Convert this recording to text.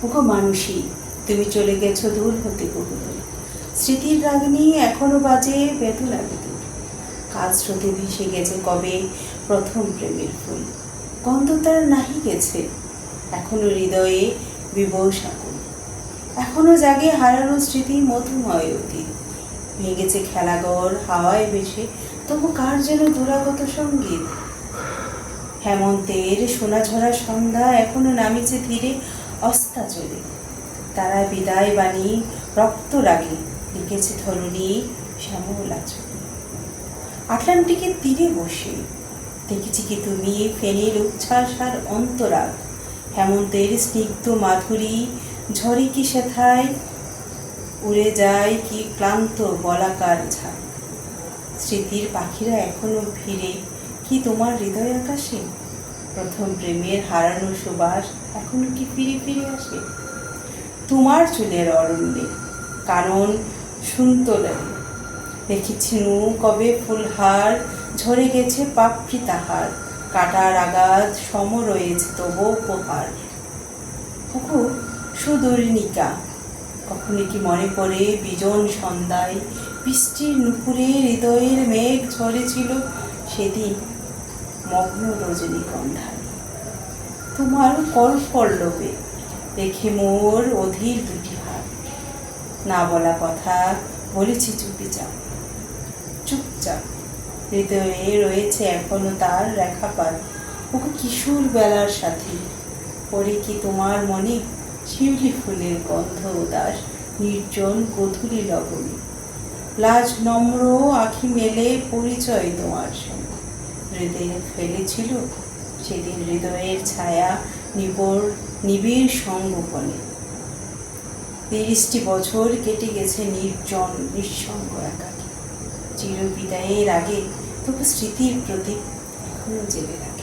ওগো মানুষই, তুমি চলে গেছো দূর হতে বহুদূর। স্মৃতির রাগিনী এখনো বাজে বেদনা বেদুর। কাল স্রোতে ভেসে গেছে কবে প্রথম প্রেমের ফুল। গন্ধ তার নাহি গেছে, এখনো হৃদয়ে বিবশ আকুল। এখনো জাগে হারানো স্মৃতি মধুময় অতীত। ভেঙেছে খেলাঘর হাওয়ায় ভেসে, তবু কার যেন দুরাগত সঙ্গীত। হেমন্তের সোনাঝরা সন্ধ্যা এখনো নামিছে ধীরে অস্তাচলে। তারা বিদায় বাণী রক্ত রাগে লিখেছে ধরণী শ্যামল আঁচলে। আটলান্টিকের তীরে বসে দেখেছি কি তুমি ফেনীর উচ্ছ্বাস আর অন্তরাগ। হেমন্তের স্নিগ্ধ মাধুরী ঝরে কি সেথায় উড়ে যায় কি ক্লান্ত বলাকার ঝাঁক। স্মৃতির পাখিরা এখনো ফিরে কি তোমার হৃদয় আকাশে? প্রথম প্রেমের হারানো সুবাস এখনো কি ফিরে ফিরে আসে? তোমার চুলের অরণ্যে কানন শুনতলে দেখেছি কবে ফুলহার ঝরে গেছে পাপড়ি তাহার। কাটার আঘাত সম রয়েছে তবু উপহার। ওগো সুদর্ণিকা, কখনো কি মনে পড়ে বিজন সন্ধ্যায় বৃষ্টির নুপুরে হৃদয়ের মেঘ ঝরেছিল সেদিন মগ্ন রজনীগন্ধায়। তোমার করপল্লবে রেখে মোর অধীর দুটি হাত। না বলা কথা বলেছি চুপিচাপ চুপচাপ। হৃদয়ে রয়েছে এখনো তার রেখাপাত। ওকে কিশোর বেলার সাথে পরে কি তোমার মনে শিউলি ফুলের গন্ধ উদাস নির্জন গধূলি লবণী। লাজ নম্র আঁখি মেলে পরিচয় তোমার সঙ্গে হৃদয়ে ফেলেছিল সেদিন হৃদয়ের ছায়া নিবিড় সঙ্গোপনে। 30টি বছর কেটে গেছে নির্জন নিঃসঙ্গ একাকী। চিরবিদায়ের আগে তবু স্মৃতির প্রদীপ এখনো জেলে রাখে।